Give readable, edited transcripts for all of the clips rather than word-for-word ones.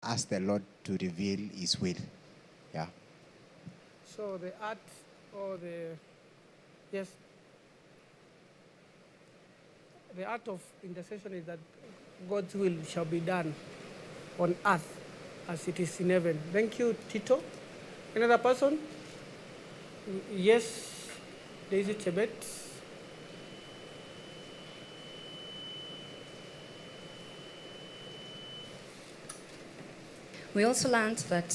ask the Lord to reveal His will. Yeah. So the art or yes, the art of intercession is that God's will shall be done on earth as it is in heaven. Thank you, Tito. Another person? Yes, Daisy Chebet. We also learned that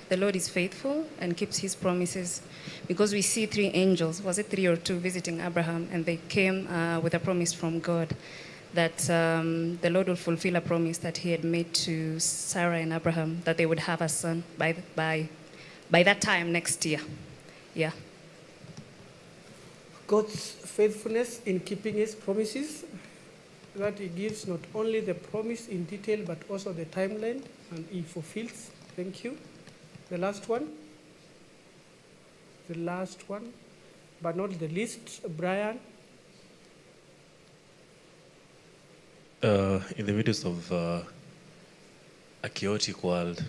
the Lord is faithful and keeps his promises, because we see 3 angels, was it 3 or 2, visiting Abraham, and they came with a promise from God that the Lord would fulfill a promise that he had made to Sarah and Abraham, that they would have a son by that time next year. Yeah. God's faithfulness in keeping his promises, that he gives not only the promise in detail but also the timeline, and he fulfills. Thank you. The last one, but not the least, Brian. In the midst of a chaotic world,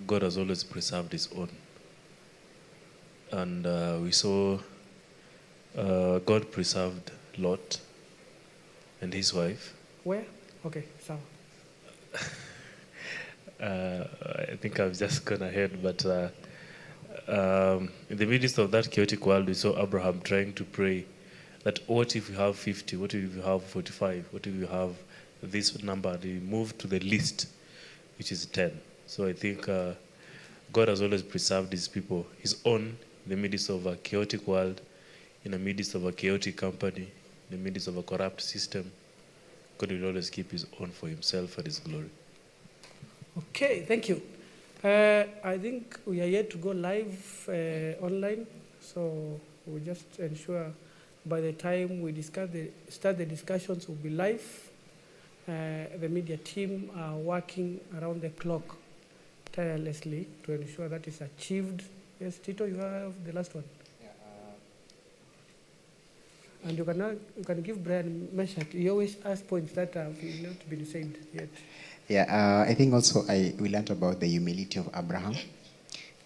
God has always preserved his own. And we saw God preserved Lot and his wife. Where? Okay, so. I think I've just gone ahead, but in the midst of that chaotic world, we saw Abraham trying to pray that what if you have 50, what if you have 45, what if you have this number? And he moved to the least, which is 10. So I think God has always preserved his people, his own, in the midst of a chaotic world, in the midst of a chaotic company, in the midst of a corrupt system. God will always keep his own for himself and his glory. Okay, thank you. I think we are yet to go live online, so we'll just ensure by the time we start the discussions, we'll be live. The media team are working around the clock tirelessly to ensure that is achieved. Yes, Tito, you have the last one. And you can give Brian measure. He always asks points that have not been said yet. Yeah, I think also we learned about the humility of Abraham,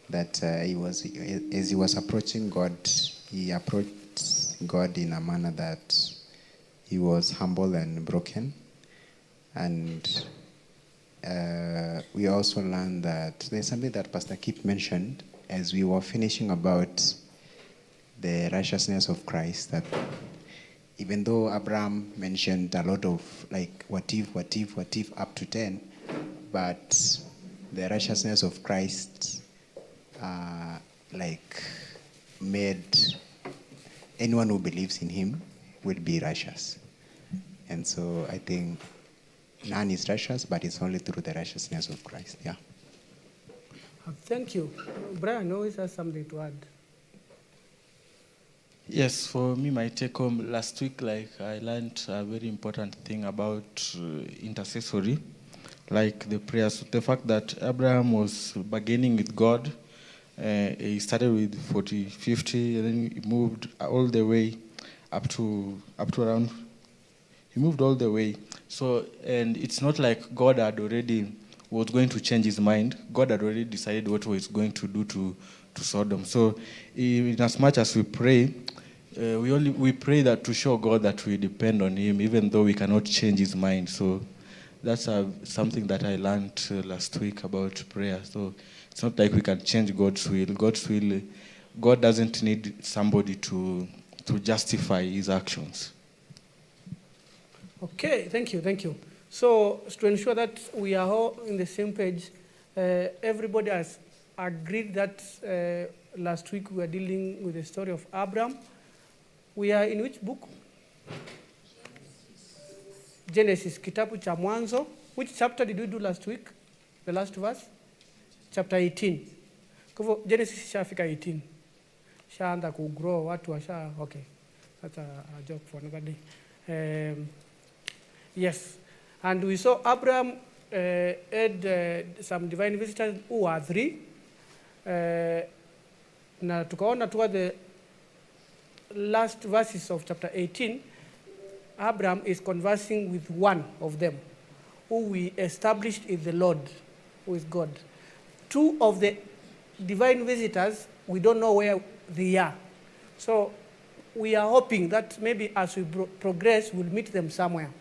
that as he was approaching God, he approached God in a manner that he was humble and broken. And we also learned that there's something that Pastor Kip mentioned as we were finishing about the righteousness of Christ, that even though Abraham mentioned a lot of like what if up to 10, but the righteousness of Christ made anyone who believes in him will be righteous. And so I think none is righteous, but it's only through the righteousness of Christ. Yeah. Thank you. Brian always has something to add. Yes, for me, my take home last week, I learned a very important thing about intercessory, like the prayers. The fact that Abraham was bargaining with God, he started with 40, 50, and then he moved all the way up to around. He moved all the way. So, and it's not like God had already was going to change his mind. God had already decided what he was going to do to Sodom. So, in as much as we pray, we pray that to show God that we depend on him, even though we cannot change his mind. So that's something that I learned last week about prayer. So it's not like we can change God's will. God's will, God doesn't need somebody to justify his actions. Okay, thank you. So to ensure that we are all on the same page, everybody has agreed that last week we were dealing with the story of Abraham. We are in which book? Genesis, kitabu cha Mwanzo. Which chapter did we do last week? The last verse? Chapter 18. Kwa hivyo Genesis shafika 18. Shaanza kugrow, watu washa, okay. That's a joke for another day. Yes. And we saw Abraham had some divine visitors who are 3. Na tukaona toward the last verses of chapter 18, Abraham is conversing with one of them, who we established is the Lord, who is God. Two of the divine visitors, we don't know where they are. So we are hoping that maybe as we progress, we'll meet them somewhere.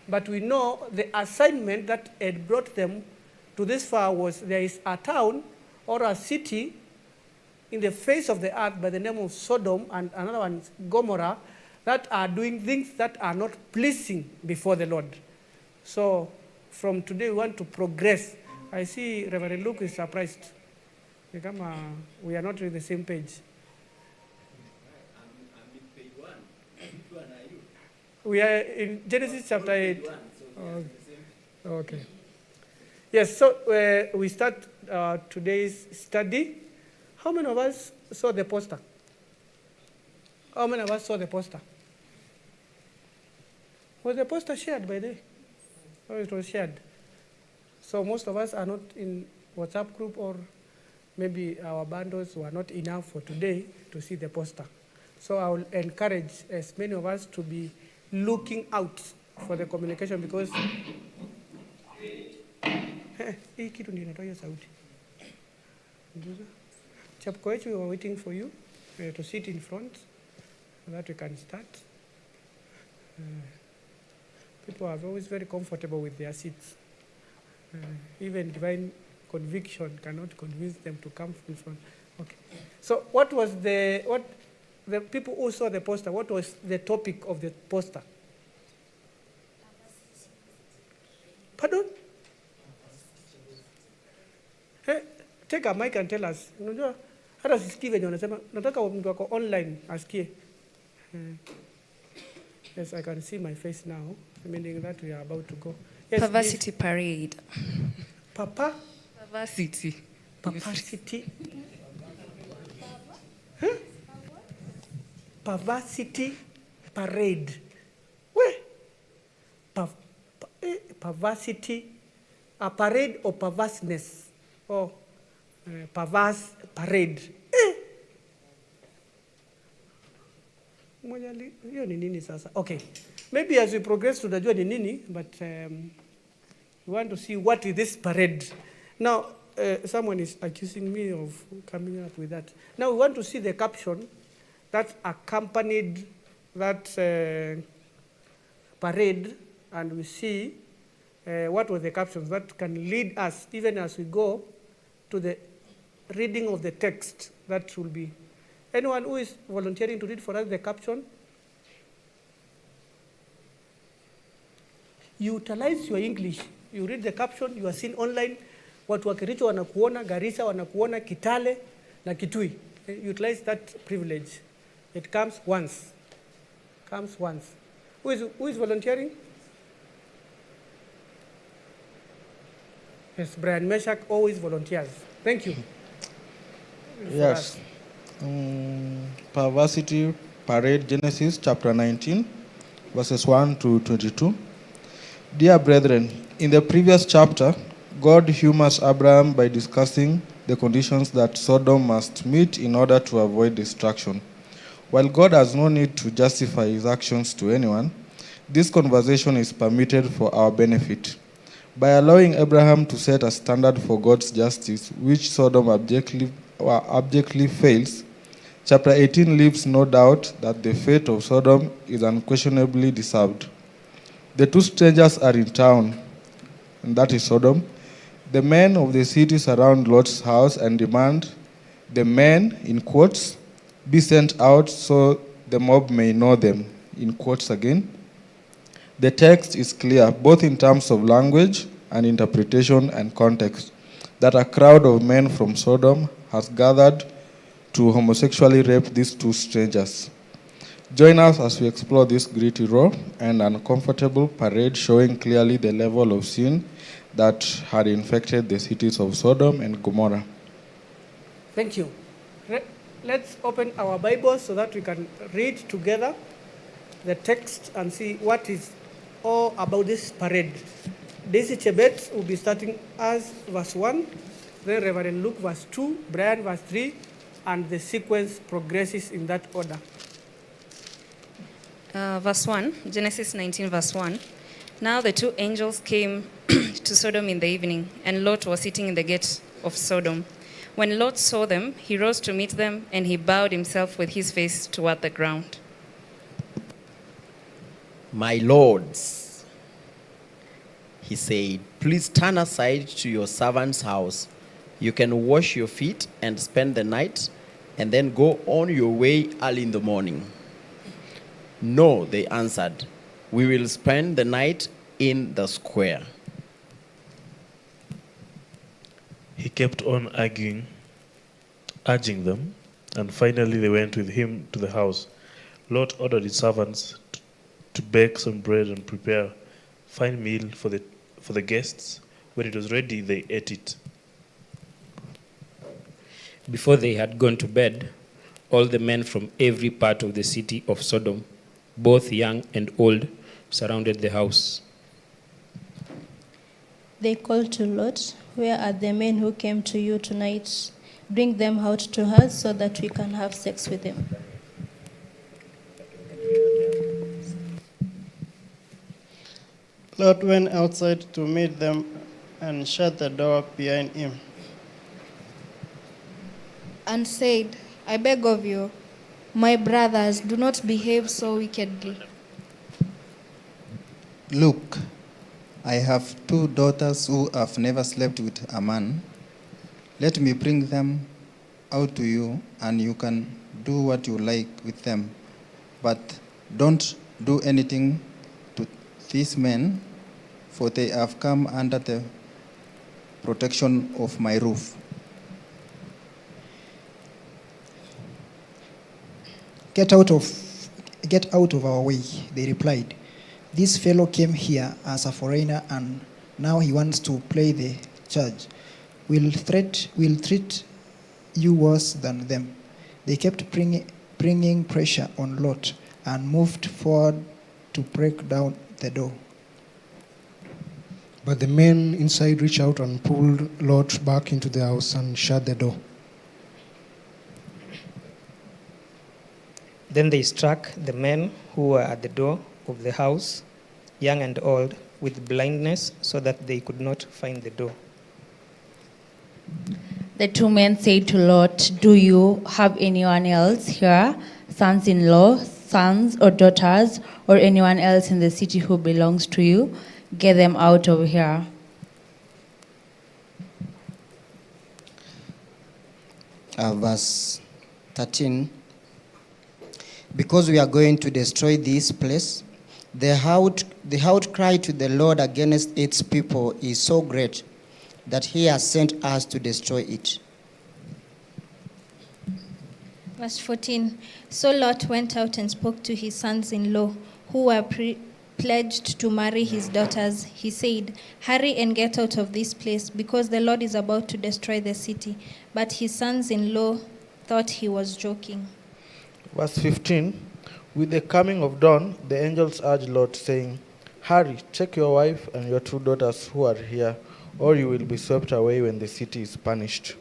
But we know the assignment that had brought them to this far was there is a town or a city in the face of the earth by the name of Sodom and another one Gomorrah that are doing things that are not pleasing before the Lord. So from today we want to progress. I see Reverend Luke is surprised. We are not on the same page. I'm in page 1. Which one are you? We are in Genesis chapter 8. Page 1, so Okay. Yes, so we start today's study. How many of us saw the poster? How many of us saw the poster? Was the poster shared by the way? Oh, it was shared. So most of us are not in WhatsApp group, or maybe our bundles were not enough for today to see the poster. So I will encourage as many of us to be looking out for the communication, because hii kitu ndio inatoa sauti. Chapkoech, we were waiting for you to sit in front so that we can start. People are always very comfortable with their seats. Even divine conviction cannot convince them to come in front. Okay. So what the people who saw the poster, what was the topic of the poster? Pardon? Hey, take a mic and tell us. Unajua hata sisikii venye unasema, nataka mtu wako online asikie. Yes, I can see my face now, meaning that we are about to go. Yes, Perversity parade. Papa? Perversity. Perversity. Huh? Perversity parade. Where? Perversity. A parade or perverseness? Or perverse parade. Hiyo ni nini sasa? Okay. Maybe as we progress tutajua ni nini, but we want to see what is this parade. Now, someone is accusing me of coming up with that. Now, we want to see the caption that accompanied that parade, and we see what were the captions that can lead us, even as we go to the reading of the text that will be. Anyone who is volunteering to read for us the caption? You utilize your English. You read the caption, you are seen online. Watu wa Kericho wanakuona, Garissa wanakuona, Kitale na Kitui. Utilize that privilege. It comes once. Comes once. Who is volunteering? Yes, Brian Meshach always volunteers. Thank you. Yes. Perversity parade, Genesis chapter 19, verses 1 to 22. Dear brethren, in the previous chapter, God humors Abraham by discussing the conditions that Sodom must meet in order to avoid destruction. While God has no need to justify his actions to anyone, this conversation is permitted for our benefit. By allowing Abraham to set a standard for God's justice, which Sodom abjectly fails, chapter 18 leaves no doubt that the fate of Sodom is unquestionably deserved. The two strangers are in town, and that is Sodom. The men of the city surround Lot's house and demand the men, in quotes, be sent out so the mob may know them, in quotes again. The text is clear, both in terms of language and interpretation and context, that a crowd of men from Sodom has gathered to homosexually rape these two strangers. Join us as we explore this gritty, raw, and uncomfortable parade showing clearly the level of sin that had infected the cities of Sodom and Gomorrah. Thank you. Let's open our Bibles so that we can read together the text and see what is all about this parade. Daisy Chebet will be starting as verse 1, then Reverend Luke verse 2, Brian verse 3, and the sequence progresses in that order. Verse 1, Genesis 19, verse 1. Now the two angels came to Sodom in the evening, and Lot was sitting in the gate of Sodom. When Lot saw them, he rose to meet them, and he bowed himself with his face toward the ground. My lords, he said, please turn aside to your servant's house. You can wash your feet and spend the night, and then go on your way early in the morning. No, they answered, we will spend the night in the square. He kept on urging them, and finally they went with him to the house. Lot ordered his servants to bake some bread and prepare a fine meal for the guests. When it was ready, they ate it. Before they had gone to bed, all the men from every part of the city of Sodom, both young and old, surrounded the house. They called to Lot, where are the men who came to you tonight? Bring them out to us so that we can have sex with them. Lot went outside to meet them and shut the door behind him. And said, I beg of you, my brothers, do not behave so wickedly. Look, I have 2 daughters who have never slept with a man. Let me bring them out to you, and you can do what you like with them. But don't do anything to these men, for they have come under the protection of my roof. Get out of our way, they replied. This fellow came here as a foreigner, and now he wants to play the judge. We'll treat you worse than them. They kept bringing pressure on Lot and moved forward to break down the door. But the men inside reached out and pulled Lot back into the house and shut the door. Then they struck the men who were at the door of the house, young and old, with blindness, so that they could not find the door. The 2 men said to Lot, do you have anyone else here, sons-in-law, sons or daughters, or anyone else in the city who belongs to you? Get them out of here. Verse 13. Because we are going to destroy this place, the outcry to the Lord against its people is so great that he has sent us to destroy it. Verse 14. So Lot went out and spoke to his sons-in-law, who were pledged to marry his daughters. He said, hurry and get out of this place, because the Lord is about to destroy the city. But his sons-in-law thought he was joking. Verse 15, with the coming of dawn, the angels urged Lot, saying, hurry, take your wife and your 2 daughters who are here, or you will be swept away when the city is punished.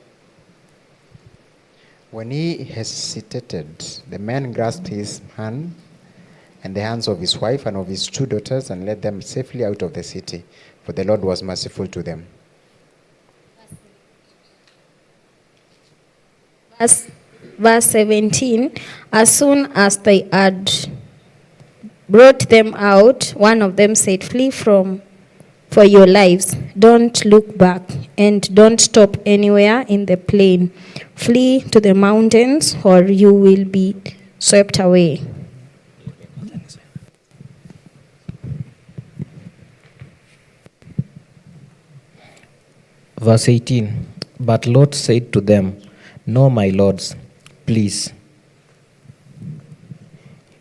When he hesitated, the man grasped his hand and the hands of his wife and of his 2 daughters and led them safely out of the city, for the Lord was merciful to them. Verse 17, as soon as they had brought them out, one of them said, flee for your lives. Don't look back and don't stop anywhere in the plain. Flee to the mountains or you will be swept away. Verse 18, but Lot said to them, no, my lords, please.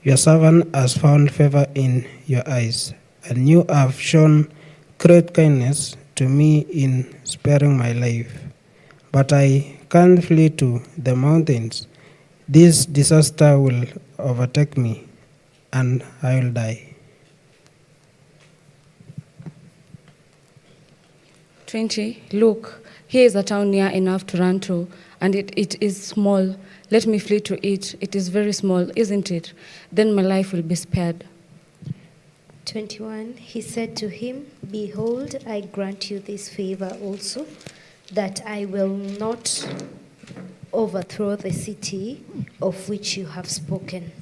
Your servant has found favor in your eyes, and you have shown great kindness to me in sparing my life. But I can't flee to the mountains. This disaster will overtake me, and I will die. 20, look, here is a town near enough to run to, and it is small. Let me flee to it. It is very small, isn't it? Then my life will be spared. 21, he said to him, Behold, I grant you this favor also, that I will not overthrow the city of which you have spoken.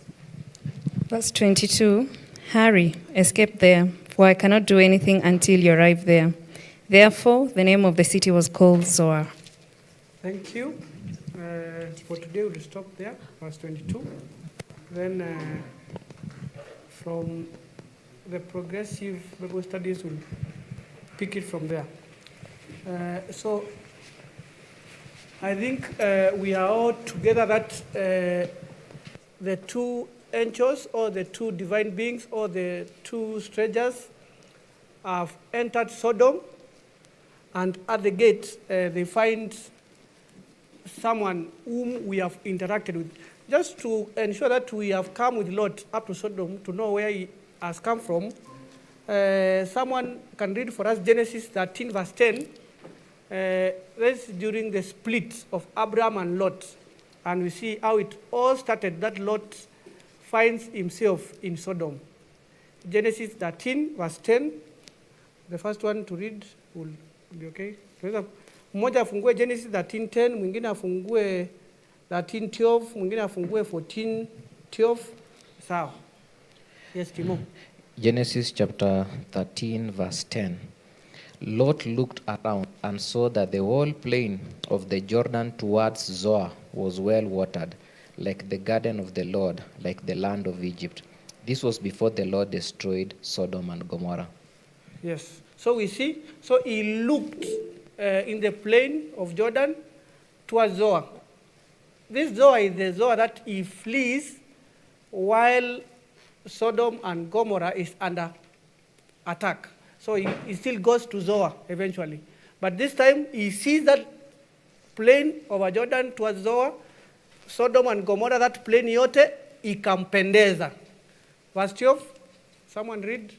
Verse 22, Hurry, escape there, for I cannot do anything until you arrive there. Therefore, the name of the city was called Zoar. Thank you. For today, we'll stop there, verse 22. Then from the progressive Bible studies, we'll pick it from there. So I think we are all together that the two angels or the two divine beings or the two strangers have entered Sodom, and at the gate they find someone whom we have interacted with. Just to ensure that we have come with Lot up to Sodom to know where he has come from, someone can read for us Genesis 13 verse 10. That's during the split of Abraham and Lot. And we see how it all started, that Lot finds himself in Sodom. Genesis 13 verse 10. The first one to read will be okay. Mmoja afungue Genesis 13:10, mwingine afungue 13:12, mwingine afungue 14:12. Sawa. Yes, Timo. Genesis chapter 13, verse 10. Lot looked around and saw that the whole plain of the Jordan towards Zoar was well watered, like the garden of the Lord, like the land of Egypt. This was before the Lord destroyed Sodom and Gomorrah. Yes. So we see, so he looked in the plain of Jordan towards Zoar. This Zoar is the Zoar that he flees while Sodom and Gomorrah is under attack. So he still goes to Zoar eventually. But this time he sees that plain over Jordan towards Zoar, Sodom and Gomorrah, that plain yote ikampendeza. Verse 12, someone read.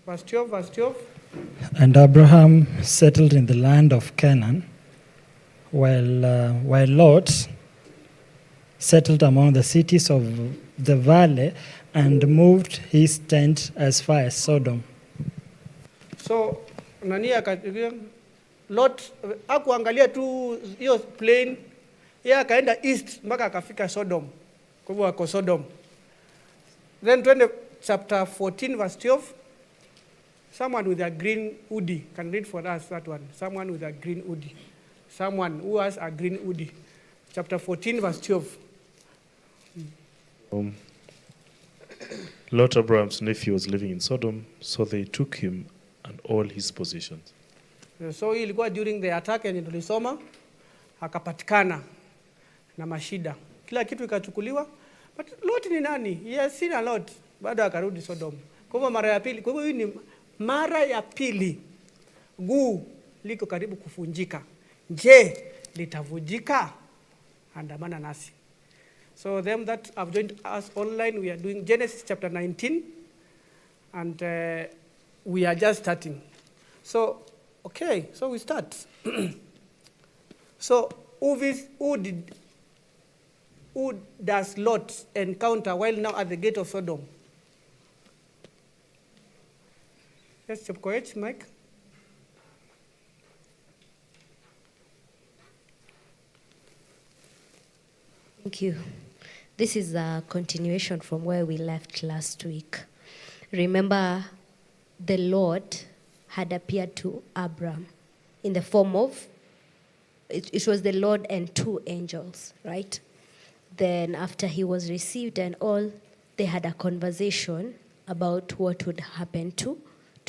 Verse 12. And Abraham settled in the land of Canaan, while Lot settled among the cities of the valley and moved his tent as far as Sodom. So Lot akuangalia tu hiyo plain, yeye akaenda east mpaka akafika Sodom. Kwa hivyo ako Sodom. Then chapter 14 verse 12. Someone with a green hoodie can read for us that one. Someone with a green hoodie. Someone who has a green hoodie. Chapter 14 verse 12. Lot, Abraham's nephew, was living in Sodom, so they took him and all his possessions. So ilikuwa during the attack yenye tulisoma, akapatikana na mashida. Kila kitu ikachukuliwa. But Lot ni nani? Yes, sina Lot. Baada akarudi Sodom. Kwa hivyo mara ya pili, kwa hivyo hii ni mara ya pili guu liko karibu kufunjika. Je, litavujika? Andamana nasi. So them that have joined us online, we are doing Genesis chapter 19, and we are just starting. So, okay, so we start. So, who does Lot encounter while now at the gate of Sodom? Yes, Chepkoech, Mike. Thank you. This is a continuation from where we left last week. Remember, the Lord had appeared to Abram in the form of, it was the Lord and two angels, right? Then after he was received and all, they had a conversation about what would happen to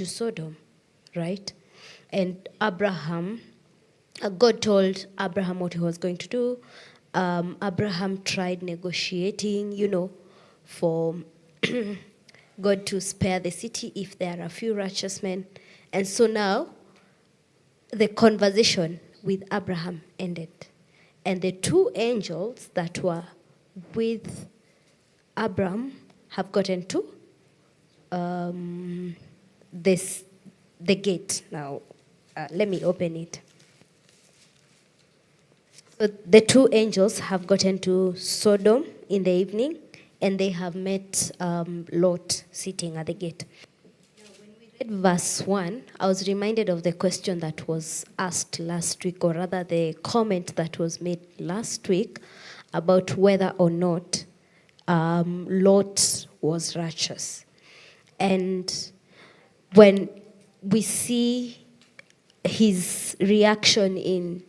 Sodom, right? And Abraham, God told Abraham what he was going to do. Abraham tried negotiating, for God to spare the city if there are a few righteous men. And so now, the conversation with Abraham ended. And the two angels that were with Abraham have gotten to the gate. Now, let me open it. So the two angels have gotten to Sodom in the evening, and they have met Lot sitting at the gate. Now, when we read verse 1, I was reminded of the question that was asked last week, or rather the comment that was made last week about whether or not Lot was righteous. And when we see his reaction in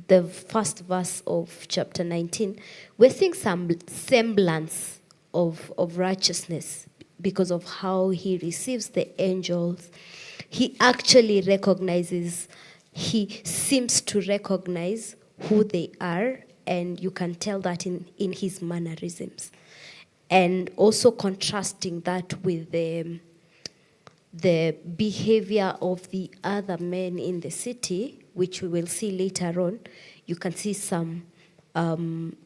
the first verse of chapter 19, we're seeing some semblance of righteousness because of how he receives the angels. He actually recognizes, he seems to recognize who they are, and you can tell that in his mannerisms. And also contrasting that with the behavior of the other men in the city, which we will see later on, you can see some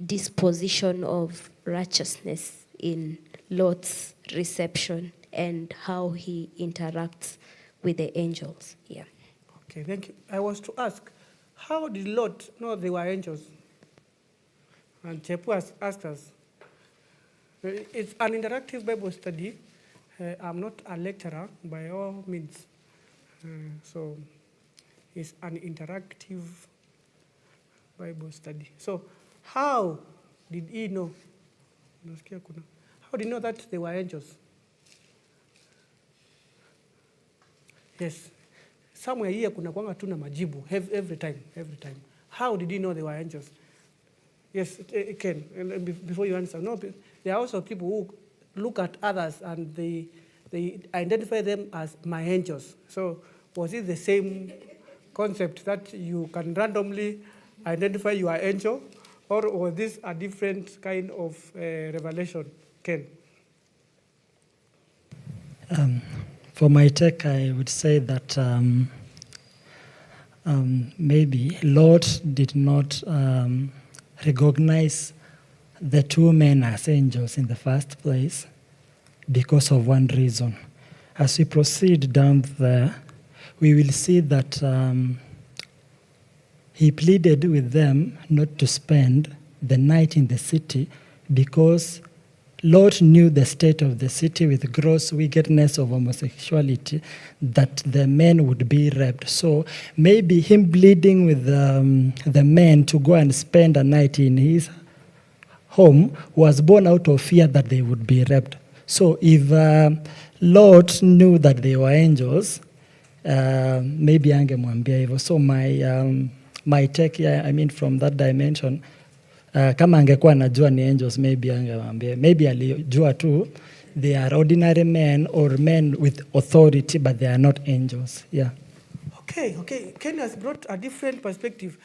disposition of righteousness in Lot's reception and how he interacts with the angels. Yeah. Okay, thank you. I was to ask, how did Lot know they were angels? And Chepu has asked us. It's an interactive Bible study. I'm not a lecturer by all means. So it's an interactive Bible study. So how did he know? How did he know that they were angels? Yes. Somewhere here kuna kwanga tu na majibu every time. How did he know they were angels? Yes, Ken, before you answer. No, there are also people who look at others and they identify them as my angels. So was it the same concept that you can randomly identify your angel, or was this a different kind of revelation, Ken? For my take, I would say that maybe Lord did not recognize the two men as angels in the first place because of one reason. As we proceed down there, we will see that he pleaded with them not to spend the night in the city because Lord knew the state of the city with gross wickedness of homosexuality, that the men would be raped. So maybe him pleading with the men to go and spend a night in his home was born out of fear that they would be raped. So if Lord knew that they were angels, maybe angemwambia hivyo. So my take here, I mean from that dimension, kama angekuwa anajua ni angels, maybe angemwambia. Maybe alijua tu they are ordinary men or men with authority, but they are not angels. Yeah. Okay. Ken has brought a different perspective.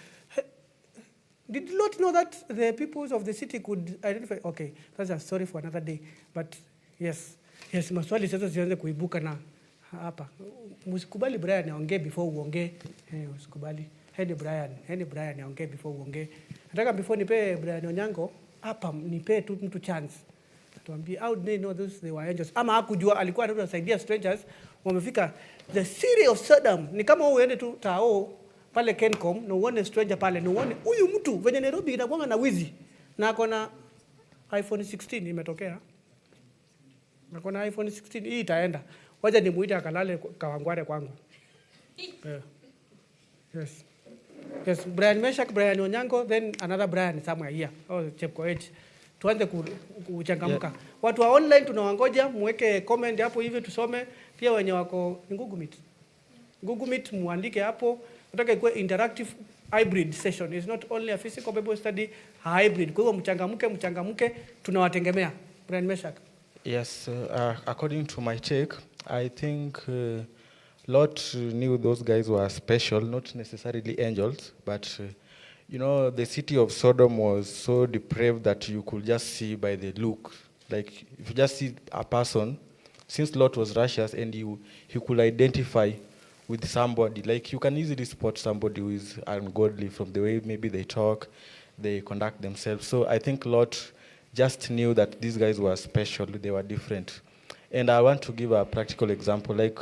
Did Lot know that the peoples of the city could identify? Okay, that's a story for another day. But yes, maswali sasa zianze kuibuka na hapa. Msikubali Brian aongee before uongee. Usikubali. Heni Brian aongee before uongee. Nataka before nipe Brian Onyango hapa nipe tu mtu chance. Tuambie how did they know they were angels? Ama hakujua, alikuwa anasaidia strangers wamefika the city of Sodom. Ni kama uende tu tao pale Kencom na uone stranger pale na uone huyu mtu venye Nairobi inakuanga na wizi na akona iPhone 16 imetokea. Akona iPhone 16 hii itaenda. Wacha nimuite akalale kawangware kwangu. Yes, Brian Meshak, Brian Onyango, then another Brian somewhere here. Chepkoech. Tuanze kuchangamka. Watu wa online tunawangoja, muweke comment hapo hivi tusome. Pia wenye wako Google Meet muandike hapo. Nataka ikuwe interactive hybrid session. It's not only a physical Bible study, a hybrid. Kwa hivyo mchangamke, tunawategemea. Brian Meshak. Yes, according to my take, I think Lot knew those guys were special, not necessarily angels, but the city of Sodom was so depraved that you could just see by the look. Like, if you just see a person, since Lot was righteous and he could identify with somebody, like you can easily spot somebody who is ungodly from the way maybe they talk, they conduct themselves. So I think Lot just knew that these guys were special, they were different. And I want to give a practical example. Like,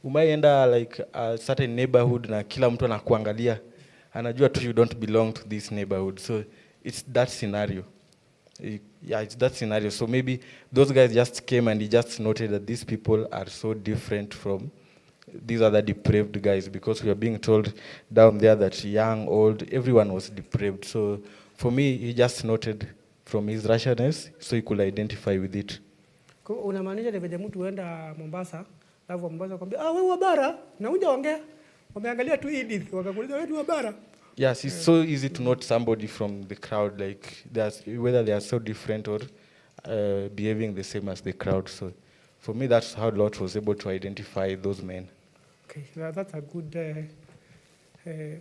umayenda like a certain neighborhood na kila mtu anakuangalia, anajua tu you don't belong to this neighborhood. So it's that scenario. Yeah, it's that scenario. So maybe those guys just came and he just noted that these people are so different from these other depraved guys, because we are being told down there that young, old, everyone was depraved. So for me, he just noted from his rashness so he could identify with it. Unamaanisha ni venye mtu huenda Mombasa, alafu Mombasa kwambia wewe wa bara na hujaongea. Wameangalia tu Edith wakakuuliza wewe wa bara. Yes, it's so easy to note somebody from the crowd, like whether they are so different or behaving the same as the crowd. So for me, that's how Lot was able to identify those men. Okay, that's a good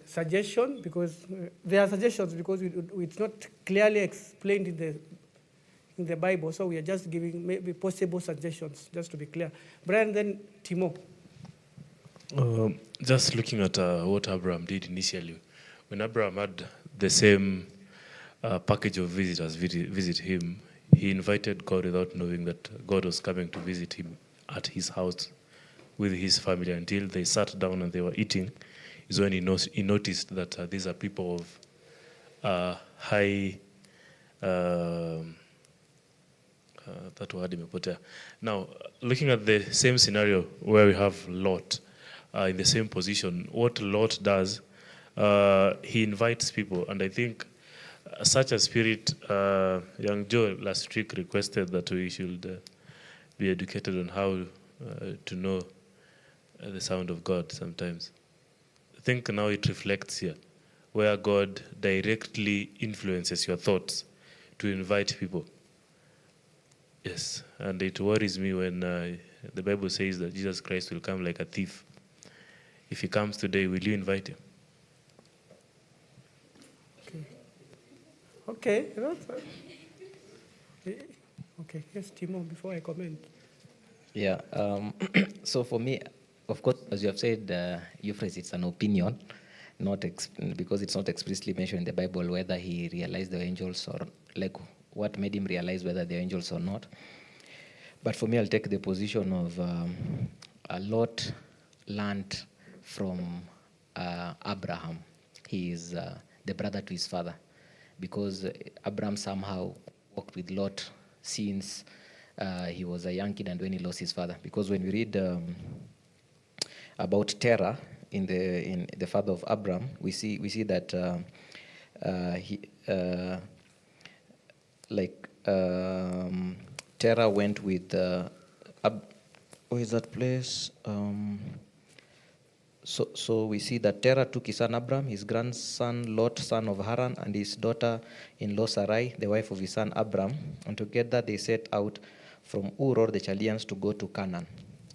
suggestion, because there are suggestions because it's not clearly explained in the Bible, so we are just giving maybe possible suggestions, just to be clear. Brian, then Timo. Just looking at what Abraham did initially. When Abraham had the same package of visitors visit him, he invited God without knowing that God was coming to visit him at his house with his family, until they sat down and they were eating. Is when he noticed that these are people of high... that word imepotea. Now, looking at the same scenario where we have Lot in the same position, what Lot does, he invites people, and I think such a spirit, young Joe last week requested that we should be educated on how to know the sound of God sometimes. I think now it reflects here, where God directly influences your thoughts to invite people. Yes, and it worries me when the Bible says that Jesus Christ will come like a thief. If he comes today, will you invite him? Okay. Okay, yes, Timo, before I comment. Yeah, so for me, of course, as you have said, Euphrates, it's an opinion, because it's not explicitly mentioned in the Bible whether he realized the angels or like what made him realize whether they're angels or not. But for me, I'll take the position of a Lot learned from Abraham. He is the brother to his father, because Abraham somehow walked with Lot since he was a young kid and when he lost his father. Because when we read about Terah in the father of Abraham, we see that Terah went with where is that place? So we see that Terah took his son Abram, his grandson Lot, son of Haran, and his daughter-in-law Sarai, the wife of his son Abram, and together they set out from Ur the Chaldeans to go to Canaan.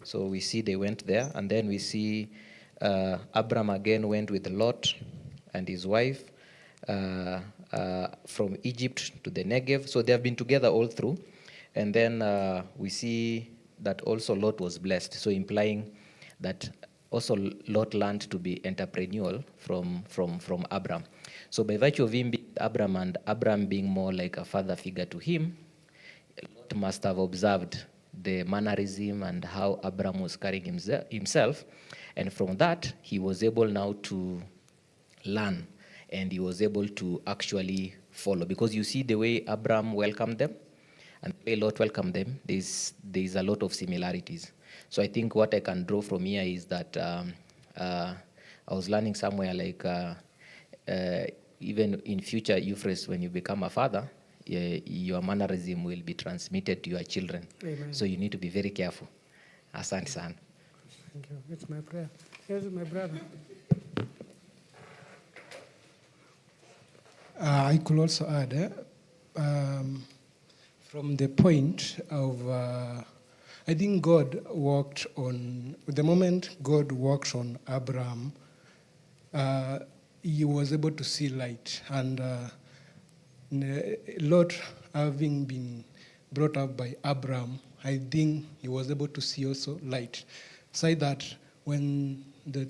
So we see they went there, and then we see Abram again went with Lot and his wife from Egypt to the Negev. So they have been together all through. And then we see that also Lot was blessed, so implying that also Lot learned to be entrepreneurial from Abram. So by virtue of him being Abram and Abram being more like a father figure to him, Lot must have observed the mannerism and how Abram was carrying himself. And from that, he was able now to learn, and he was able to actually follow. Because you see the way Abram welcomed them and the way Lot welcomed them, there's a lot of similarities. So I think what I can draw from here is that I was learning somewhere like even in future, Euphrates, when you become a father, your mannerism will be transmitted to your children. Amen. So you need to be very careful. Asante sana. Thank you. It's my prayer. Here's my brother. I could also add, from the point of, I think God worked on, the moment God worked on Abraham, he was able to see light. And Lot, having been brought up by Abraham, I think he was able to see also light. Say that when the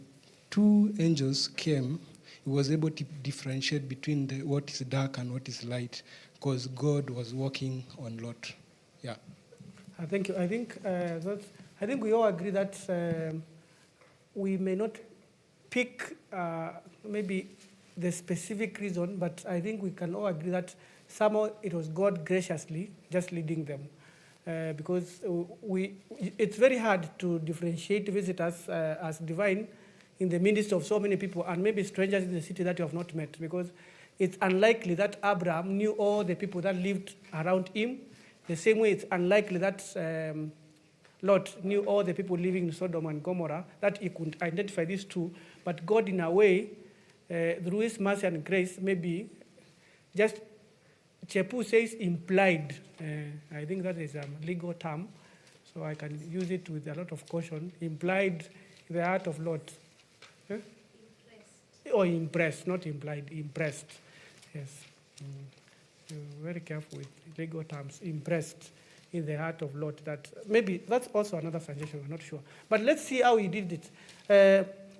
two angels came, he was able to differentiate between what is dark and what is light, because God was working on Lot. Yeah. Thank you. I think we all agree that we may not pick maybe the specific reason, but I think we can all agree that somehow it was God graciously just leading them. Because it's very hard to differentiate visitors as divine in the midst of so many people, and maybe strangers in the city that you have not met, because it's unlikely that Abraham knew all the people that lived around him. The same way it's unlikely that Lot knew all the people living in Sodom and Gomorrah, that he could identify these two. But God, in a way, through his mercy and grace, maybe just, Chepu says implied. I think that is a legal term, so I can use it with a lot of caution. Implied in the heart of Lot. Or impressed, not implied, impressed. Yes. Very careful with legal terms. Impressed in the heart of Lot. That maybe that's also another suggestion, I'm not sure. But let's see how he did it.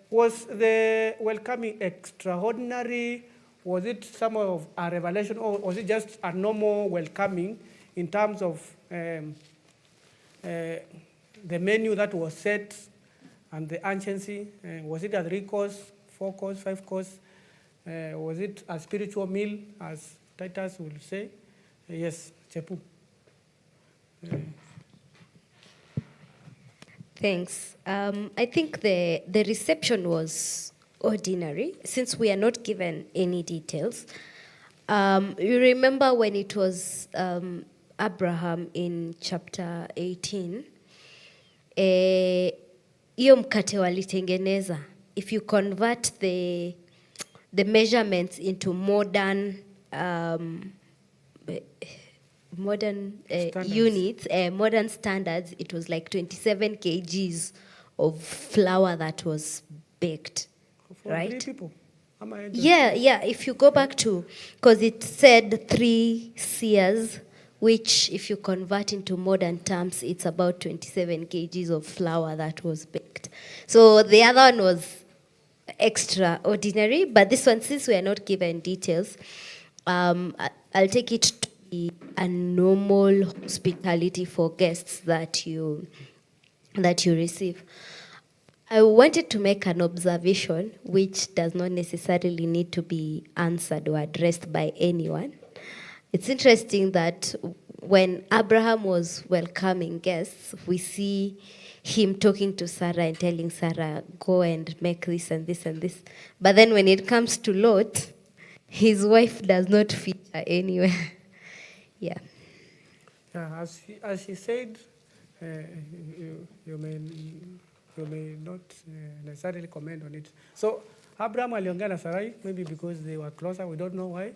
Was the welcoming extraordinary? Was it some of a revelation, or was it just a normal welcoming in terms of the menu that was set and the anciency? Was it a 3-course, 4-course, 5-course? Was it a spiritual meal, as Titus will say? Yes, Chepu. Thanks. I think the reception was ordinary, since we are not given any details. You remember when it was Abraham in chapter 18, hiyo mkate walitengeneza, if you convert the measurements into modern units, modern standards, it was like 27 kgs of flour that was baked. For right? 3 people. Yeah. If you go back to, because it said 3 seers, which if you convert into modern terms, it's about 27 kgs of flour that was baked. So the other one was extraordinary, but this one, since we are not given details, I'll take it to be a normal hospitality for guests that you receive. I wanted to make an observation which does not necessarily need to be answered or addressed by anyone. It's interesting that when Abraham was welcoming guests, we see him talking to Sarah and telling Sarah, go and make this and this and this. But then when it comes to Lot, his wife does not feature anywhere. Yeah. As he said, you may not necessarily comment on it. So Abraham aliongea na Sarai, maybe because they were closer, we don't know why.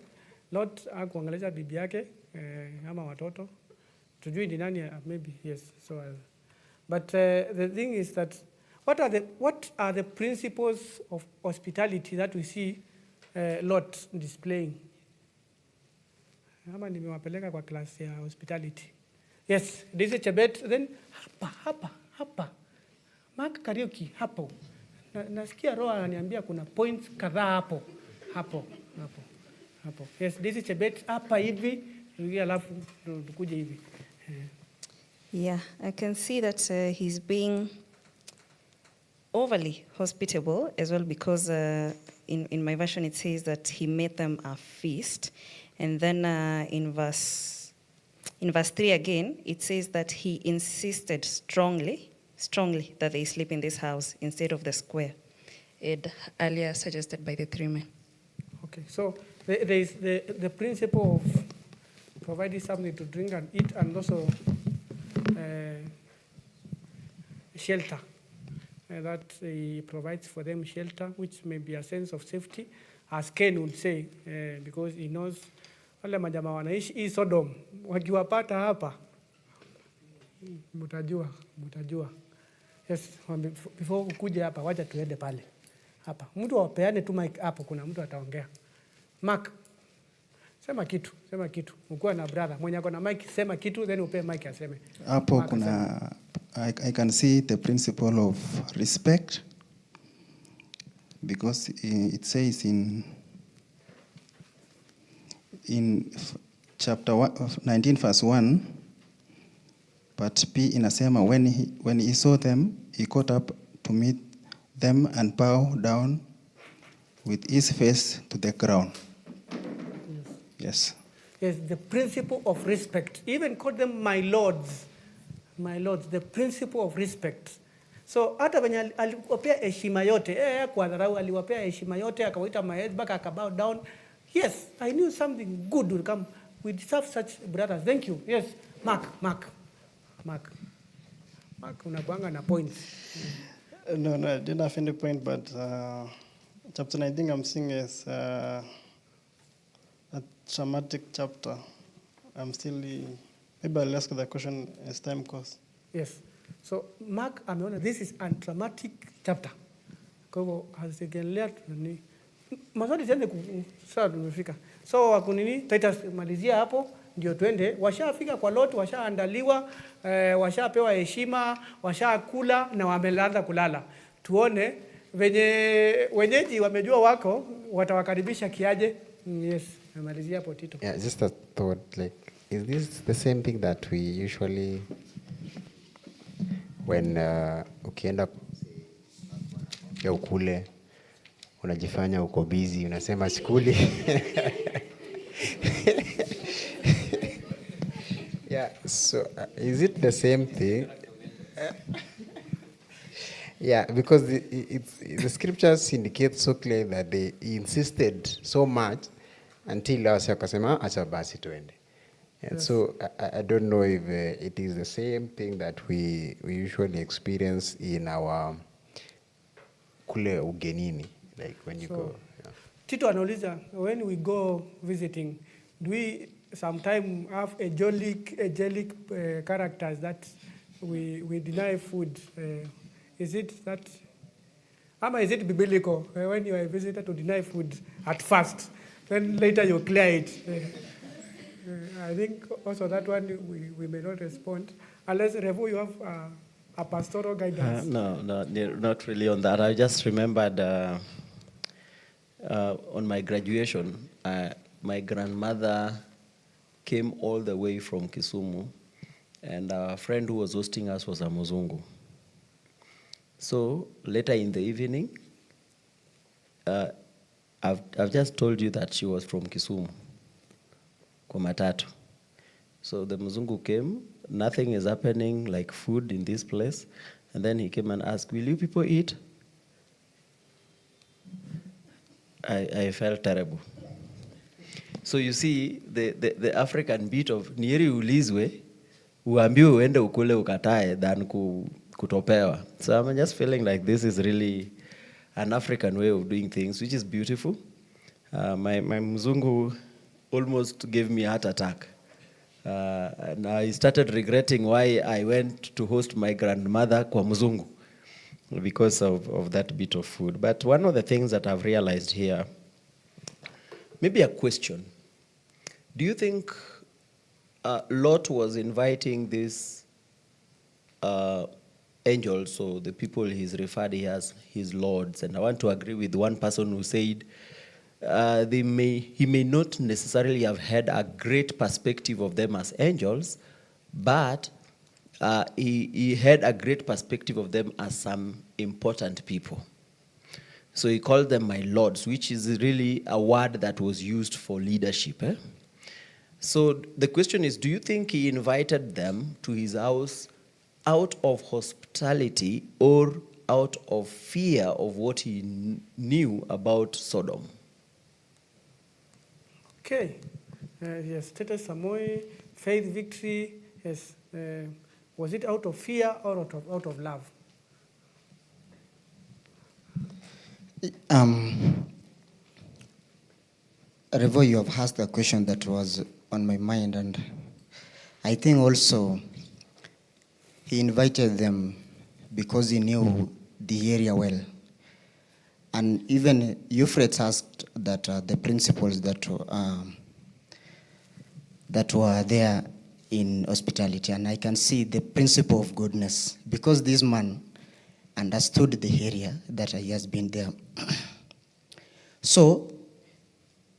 Lot hakuongelesha bibi yake ama watoto. Tujui ni nani, maybe, yes. So, but the thing is that what are the principles of hospitality that we see Lot displaying? Ama nimewapeleka kwa class ya hospitality. Yes, this is Chebet, then hapa. Mark karaoke hapo. Nasikia roho ananiambia kuna points kadhaa hapo. Yes, this is Chebet hapa hivi, alafu tukuje hivi. Yeah, I can see that he's being overly hospitable as well, because in my version it says that he made them a feast. And then in verse 3 again, it says that he insisted strongly that they sleep in this house instead of the square, earlier suggested by the 3 men. Okay, so there is the principle of providing something to drink and eat, and also shelter. That he provides for them shelter, which may be a sense of safety, as Ken would say, because he knows wale majamaa wanaishi hii Sodom, wakiwapata hapa, mutajua. Yes, before ukuje hapa, wacha tuende pale. Hapa. Mtu wapeane tu mic hapo, kuna mtu ataongea. Mark, sema kitu. Ukuwa na brother, mwenye ako na mic, sema kitu, then upe mic aseme. Hapo kuna, I can see the principle of respect, because it says in chapter 19 verse 1, but P inasema when he saw them, he got up to meet them and bow down with his face to the ground. Yes. Yes, the principle of respect. Even call them my lords. My lords, the principle of respect. So hata venye aliwapea heshima yote, kwa dharau aliwapea heshima yote, akawaita my head back, akabow down. Yes, I knew something good will come. We deserve such brothers. Thank you. Yes, Mark, unakuanga na points. No, I didn't have any point, but chapter 19 I'm seeing is a traumatic chapter. I'm still, maybe I'll ask the question as time goes. Yes. So Mark ameona this is a traumatic chapter. Kwa hivyo hazigelea ni mazuri tende sawa tumefika. So wakunini Titus malizia hapo ndio twende, washafika kwa Lot, washaandaliwa, washapewa heshima, washakula na wameanza kulala. Tuone wenyeji wamejua wako watawakaribisha kiaje. Yes, namalizia hapo Tito. Yeah, just a thought, like, is this the same thing that we usually, when ukienda ya ukule, unajifanya uko busy, unasema skuli. Yeah, so is it the same thing? Yeah, because the scriptures indicate so clear that they insisted so much until wase wakasema acha basi tuende. And yes. So I don't know if it is the same thing that we usually experience in our kule ugenini, like when you go. Yeah. Tito anauliza, when we go visiting, do we sometimes have angelic characters that we deny food? Is it that, ama is it biblical when you are a visitor to deny food at first, then later you clear it? I think also that one we may not respond unless Revo you have a pastoral guidance. No, not really on that. I just remembered on my graduation, my grandmother came all the way from Kisumu, and a friend who was hosting us was a Muzungu. So later in the evening, I've just told you that she was from Kisumu, kwa matatu. So the Muzungu came, nothing is happening like food in this place, and then he came and asked, will you people eat? I felt terrible. So you see, the African bit of nieri ulizwe, uambiwe uende ukule ukatae than kutopewa. So I'm just feeling like this is really an African way of doing things, which is beautiful. My Mzungu almost gave me a heart attack. And I started regretting why I went to host my grandmother kwa Mzungu because of that bit of food. But one of the things that I've realized here, maybe a question. Do you think Lot was inviting these angels, so the people he's referred to as his lords? And I want to agree with one person who said he may not necessarily have had a great perspective of them as angels, but he had a great perspective of them as some important people. So he called them my lords, which is really a word that was used for leadership. So the question is, do you think he invited them to his house out of hospitality or out of fear of what he knew about Sodom? Okay. Yes, Titus Samoei, faith, victory. Yes. Was it out of fear or out of love? Revo, you have asked a question that was on my mind, and I think also he invited them because he knew the area well. And even Euphrates asked that the principles that were there in hospitality, and I can see the principle of goodness because this man understood the area that he has been there. So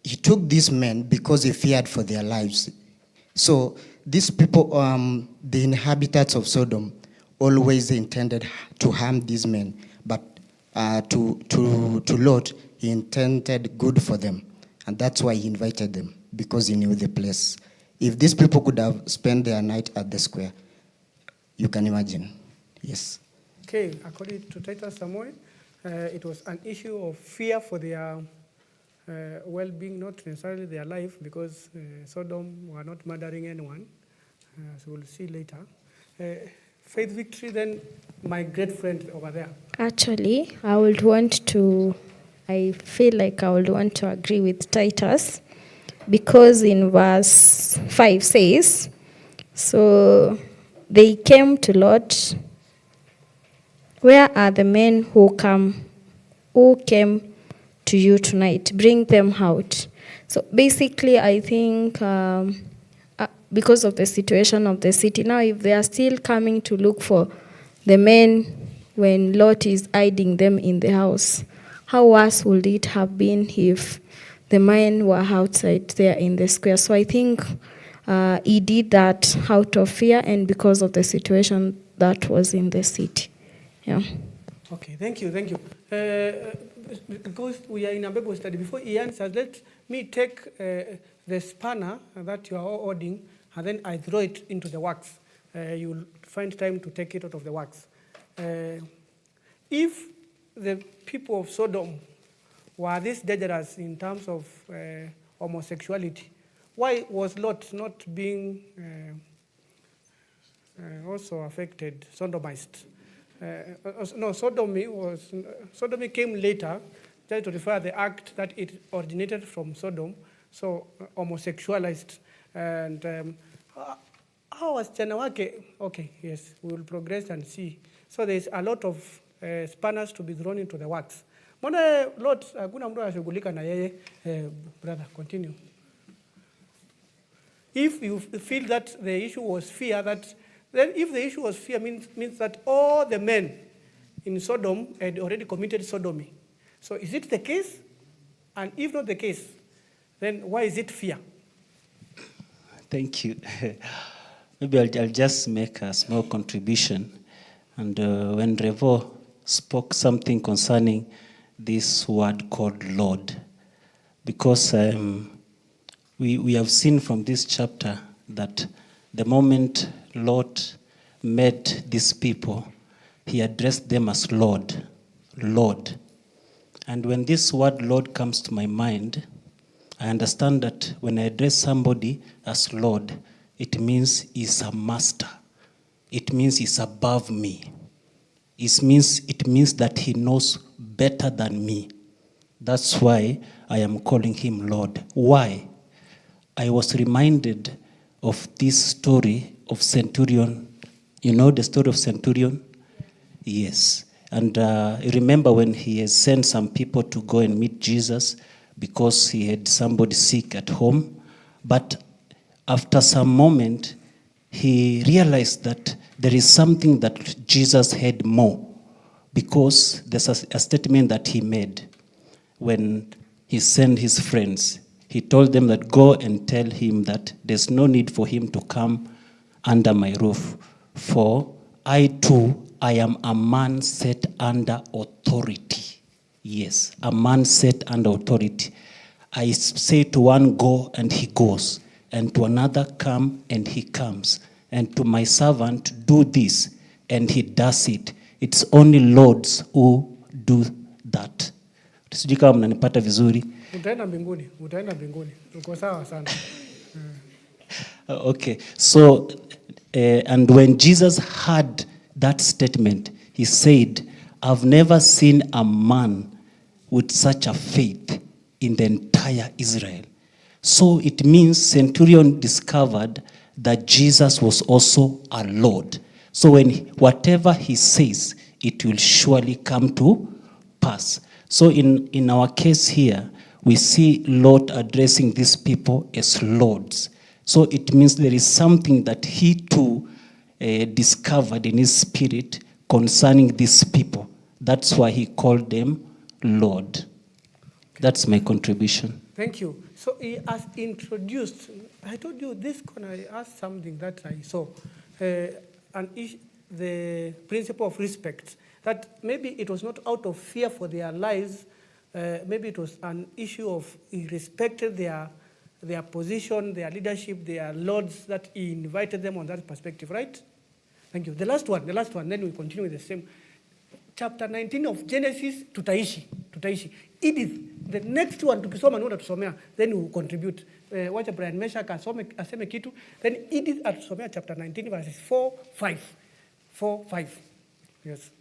he took these men because he feared for their lives. So these people, the inhabitants of Sodom, always intended to harm these men, but to Lot, he intended good for them. And that's why he invited them, because he knew the place. If these people could have spent their night at the square, you can imagine. Yes. Okay, according to Titus Samuel, it was an issue of fear for their well-being, not necessarily their life, because Sodom were not murdering anyone, as we'll see later. Faith Victory, then, my great friend over there. Actually, I feel like I would want to agree with Titus, because in verse 5 says, so they came to Lot. Where are the men who came to you tonight? Bring them out. So basically, I think because of the situation of the city, now if they are still coming to look for the men when Lot is hiding them in the house, how worse would it have been if the men were outside there in the square? So I think he did that out of fear and because of the situation that was in the city. Yeah. Okay, thank you. Because we are in a Bible study, before he answers, let me take the spanner that you are all holding, and then I throw it into the wax. You'll find time to take it out of the wax. If the people of Sodom were this dangerous in terms of homosexuality, why was Lot not being also affected, sodomized? Sodomy came later, just to refer the act that it originated from Sodom, so homosexualized. And how was Chanawake? Okay, yes, we will progress and see. So there's a lot of spanners to be thrown into the works. Mbona Lot hakuna mtu anashughulika na yeye? Brother, continue. If you feel that the issue was fear, then if the issue was fear, means that all the men in Sodom had already committed sodomy. So is it the case? And if not the case, then why is it fear? Thank you. Maybe I'll just make a small contribution. And when Revo spoke something concerning this word called Lord, because we have seen from this chapter that the moment Lot met these people, he addressed them as Lord, Lord. And when this word Lord comes to my mind, I understand that when I address somebody as Lord, it means he's a master. It means he's above me. It means that he knows better than me. That's why I am calling him Lord. Why? I was reminded of this story of Centurion. You know the story of Centurion? Yes. And remember when he had sent some people to go and meet Jesus because he had somebody sick at home. But after some moment, he realized that there is something that Jesus had more, because there's a statement that he made when he sent his friends. He told them that go and tell him that there's no need for him to come under my roof, for I too, I am a man set under authority. Yes, a man set under authority. I say to one, go, and he goes. And to another, come, and he comes. And to my servant, do this, and he does it. It's only lords who do that. Sijui kama mnanipata vizuri. Utaenda mbinguni. Uko sawa sana. Okay, so, and when Jesus heard that statement, he said, I've never seen a man with such a faith in the entire Israel. So it means Centurion discovered that Jesus was also a Lord. So when whatever he says, it will surely come to pass. So in our case here, we see Lot addressing these people as lords. So it means there is something that he too discovered in his spirit concerning these people. That's why he called them Lord. That's my contribution. Thank you. So he has introduced, I told you this corner, I asked something that I saw, the principle of respect, that maybe it was not out of fear for their lives, maybe it was an issue of he respected their position, their leadership, their lords, that he invited them on that perspective, right? Thank you. The last one, then we continue with the same. Chapter 19 of Genesis, tutaishi. Edith, the next one, tukisoma ndio tusomea, then we will contribute. Wacha Brian Mesha aseme kitu, then Edith atusomea chapter 19 verses 4, 5. Yes.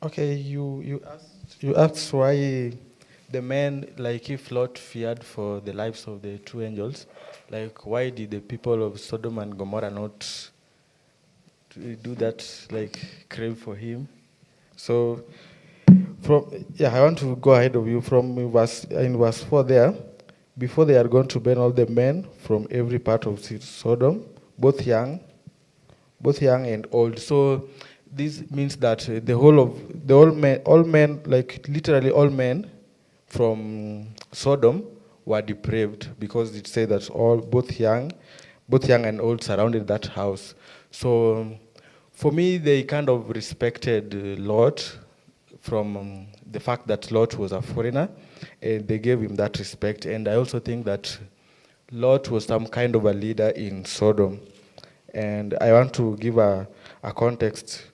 Okay, you asked why the men, like if Lot feared for the lives of the two angels, like why did the people of Sodom and Gomorrah not do that, like crave for him? So, I want to go ahead of you in verse 4 there. Before they are going to burn all the men from every part of Sodom, both young and old. So this means that all men, like literally all men from Sodom were depraved, because it said that both young and old surrounded that house. So for me, they kind of respected Lot from the fact that Lot was a foreigner, and they gave him that respect. And I also think that Lot was some kind of a leader in Sodom. And I want to give a context.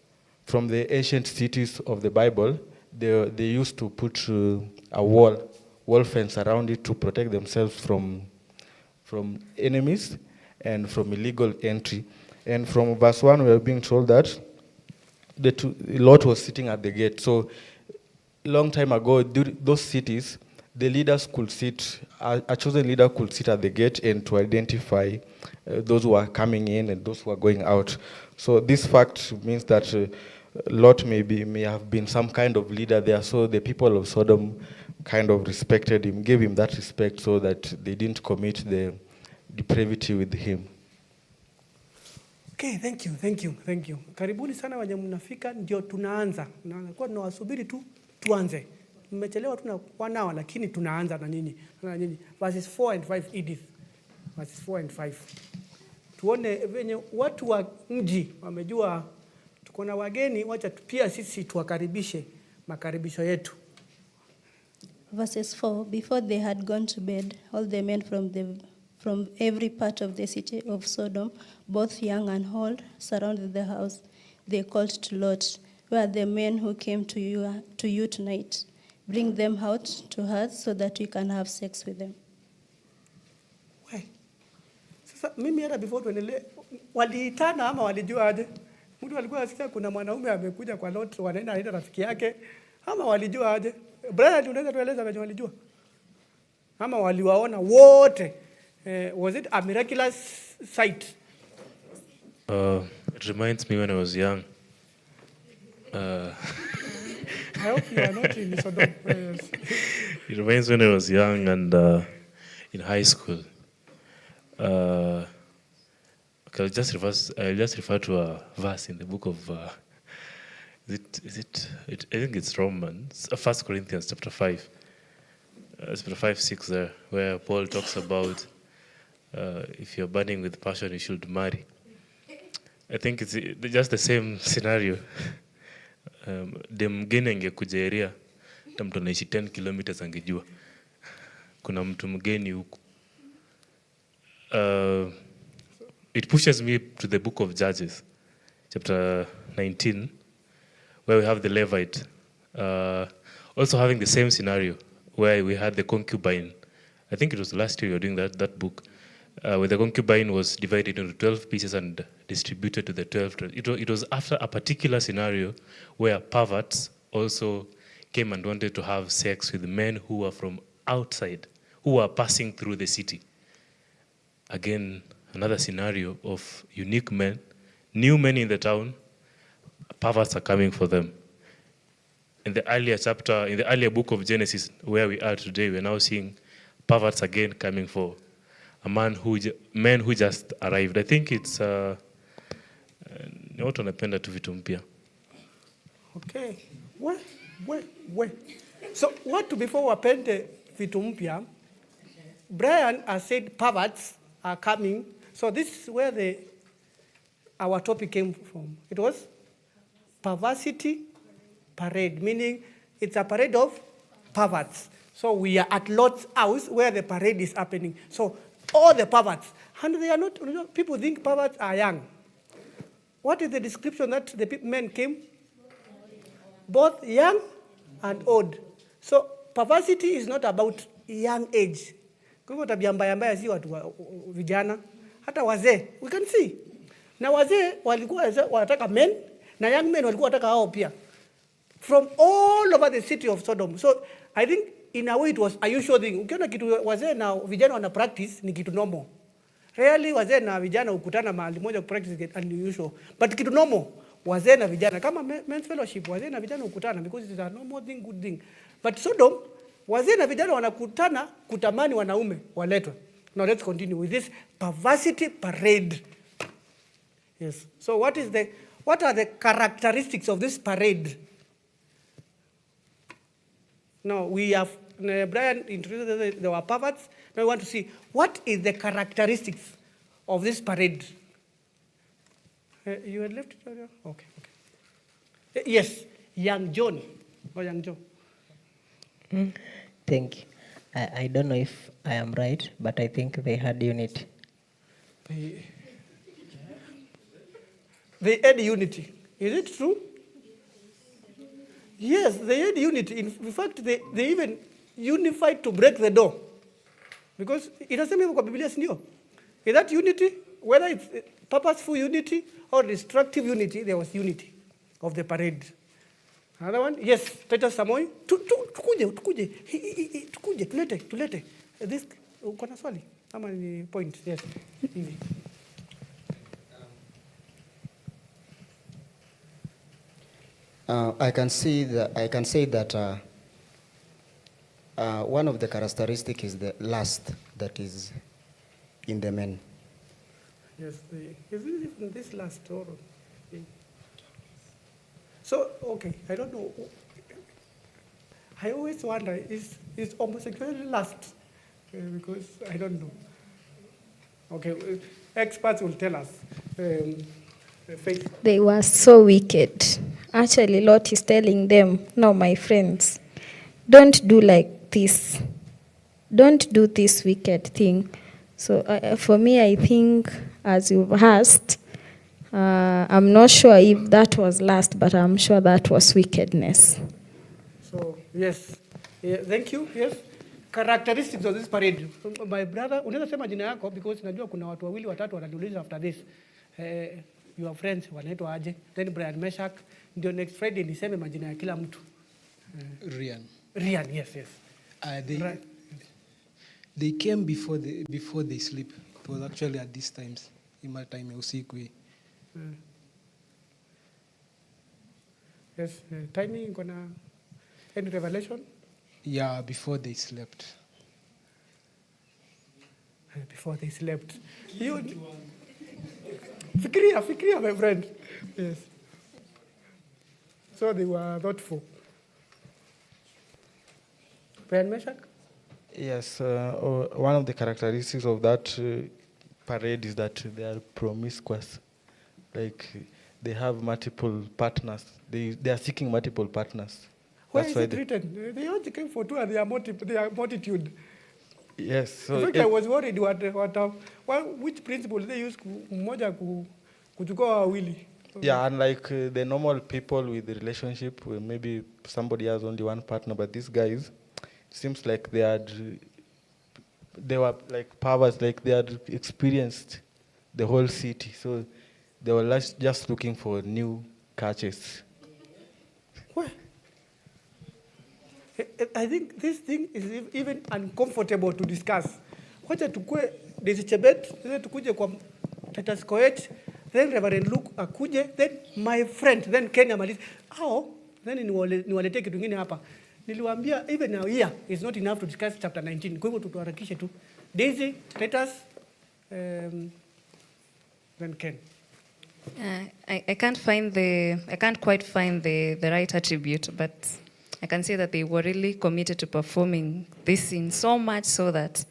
From the ancient cities of the Bible, they used to put a wall fence around it to protect themselves from enemies and from illegal entry. And from verse 1, we are being told that Lot was sitting at the gate. So long time ago, those cities, the leaders could sit, a chosen leader could sit at the gate and to identify those who are coming in and those who are going out. So this fact means that Lot may have been some kind of leader there. So the people of Sodom kind of respected him, gave him that respect so that they didn't commit the depravity with him. Okay, thank you. Karibuni sana wenye mnafika, ndio tunaanza. Kwa tunawasubiri tu tuanze. Mmechelewa tu na nao, lakini tunaanza na nini? Verses 4 and 5, Edith. Verses 4 and 5. Tuone venye watu wa mji wamejua tuko na wageni, wacha pia sisi tuwakaribishe makaribisho yetu. Verses 4, before they had gone to bed, all the men from every part of the city of Sodom, both young and old, surrounded the house. They called to Lot, "Where are the men who came to you tonight? Bring them out to us so that we can have sex with them." Sasa mimi hata before tuendelee, waliitana ama walijua aje? Mtu alikuwa asikia kuna mwanaume amekuja kwa Lot, wanaenda rafiki yake, ama walijua aje? Brother, unaweza tueleza venye walijua? Ama waliwaona wote? Was it a miraculous sight? It reminds me when I was young. I hope you are not in Sodom. It reminds me when I was young and in high school. Okay, I'll just refer to a verse in the book of I think it's Romans, 1 Corinthians chapter 5. Chapter 5, 6 there, where Paul talks about if you're burning with passion, you should marry. I think it's just the same scenario. Dem mgeni angekuja area, hata mtu anaishi 10 kilometers angejua kuna mtu mgeni huku. It pushes me to the book of Judges, chapter 19, where we have the Levite also having the same scenario, where we had the concubine. I think it was last year we were doing that book, where the concubine was divided into 12 pieces and distributed to the 12. It was after a particular scenario where perverts also came and wanted to have sex with men who were from outside, who were passing through the city. Again, another scenario of unique men, new men in the town, perverts are coming for them. In the earlier book of Genesis, where we are today, we're now seeing perverts again coming for a men who just arrived. I think it's watu wanapenda tu vitu mpya. Okay. So what before wapende vitu mpya, Brian has said perverts are coming. So this is where our topic came from. It was perversity parade, meaning it's a parade of perverts. So we are at Lot's house where the parade is happening. So all the perverts, and they are not, people think perverts are young. What is the description that the men came? Both young and old. So perversity is not about young age. Kwa hivyo tabia mbaya mbaya si watu vijana, hata wazee, we can see. Na wazee walikuwa wanataka men, na young men walikuwa wanataka hao pia. From all over the city of Sodom. So I think in a way it was a usual thing. Ukiona kitu wazee na vijana wana practice ni kitu normal. Rarely wazee na vijana ukutana mahali moja practice get unusual. But kitu normal, wazee na vijana kama men's fellowship, wazee na vijana ukutana because it is a normal thing, good thing. But Sodom, wazee na vijana wanakutana kutamani wanaume waletwe. Now let's continue with this perversity parade. Yes. So what are the characteristics of this parade? Now we have Brian introduced there were perverts. Now we want to see what is the characteristics of this parade. You had left it? Okay. Yes, young John. Or young Joe. Thank you. I don't know if I am right, but I think they had unity. They had unity. Is it true? Yes, they had unity. In fact, they even unified to break the door. Because it doesn't mean Biblia sindio. Is that unity? Whether it's purposeful unity or destructive unity, there was unity of the parade. Another one? Yes, Titus Samoy. Tukuje, tulete. This, uko na swali? Ama ni point? Yes. I can say that one of the characteristics is the lust that is in the men. Yes, is it this last or? So okay, I don't know. I always wonder is homosexuality lust? Because I don't know. Okay, experts will tell us. Faith. They were so wicked. Actually, Lot is telling them, no, my friends, don't do like this. Don't do this wicked thing. So for me, I think, as you've asked, I'm not sure if that was lust, but I'm sure that was wickedness. So, yes. Yeah, thank you. Yes. Characteristics of this parade. My brother, unaweza sema jina yako because najua kuna watu wawili watatu wananiuliza after this. Your friends wanaitwa aje? Then Brian Meshach. Ndio next Friday niseme majina ya kila mtu. Rian, yes. They came before they sleep. It was actually at these times. In my time, usiku. Yes, timing gonna any revelation? Yeah, before they slept. Before they slept. You Fikiria, my friend. Yes. So they were thoughtful. Brian Meshach? Yes, one of the characteristics of that parade is that they are promiscuous. Like they have multiple partners. They are seeking multiple partners. Where is it written? They only came for two and they are multitude. Yes. So in fact, I was worried which principle they use mmoja kuchukua wawili. Yeah, unlike the normal people with the relationship, where maybe somebody has only one partner, but these guys, seems like they were like powers, like they had experienced the whole city, so they were just looking for new catches. What? I think this thing is even uncomfortable to discuss. Wacha tukue Chebet, then tukuje kwa Titus Koech, then Reverend Luke akuje, then my friend, then Kenya Malisi. How? Then niwaletee kitu kingine hapa. Niliwaambia even a year is not enough to discuss chapter 19. Kwa hivyo tuharakishe tu. Daisy, Titus, then Ken. I can't quite find the right attribute, but I can say that they were really committed to performing this scene so much so that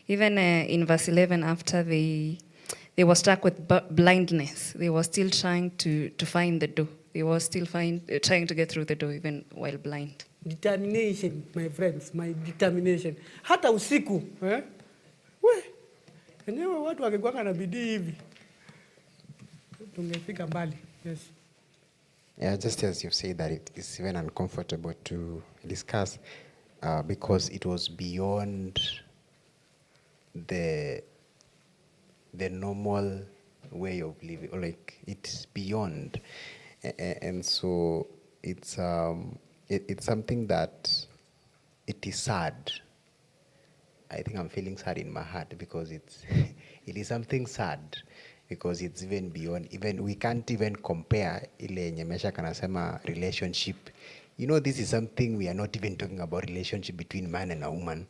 even in verse 11, after they were struck with blindness, they were still trying to find the door he was still trying to get through the door even while blind. Determination, my friends, my determination. Hata usiku, we, enyewe watu wakikuanga na bidii hivi, tungefika mbali. Yes. Yeah, just as you've said that it is even uncomfortable to discuss because it was beyond the normal way of living, or like it's beyond, and so it's something that it is sad. I think I'm feeling sad in my heart because it is something sad because it's even beyond, even we can't even compare ile yenye Mesha kanasema relationship. You know, this is something we are not even talking about, relationship between man and a woman.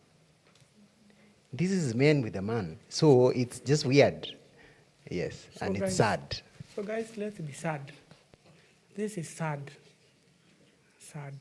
This is man with a man. So it's just weird. Yes, so and it's sad. So guys, let's be sad. This is sad. Sad.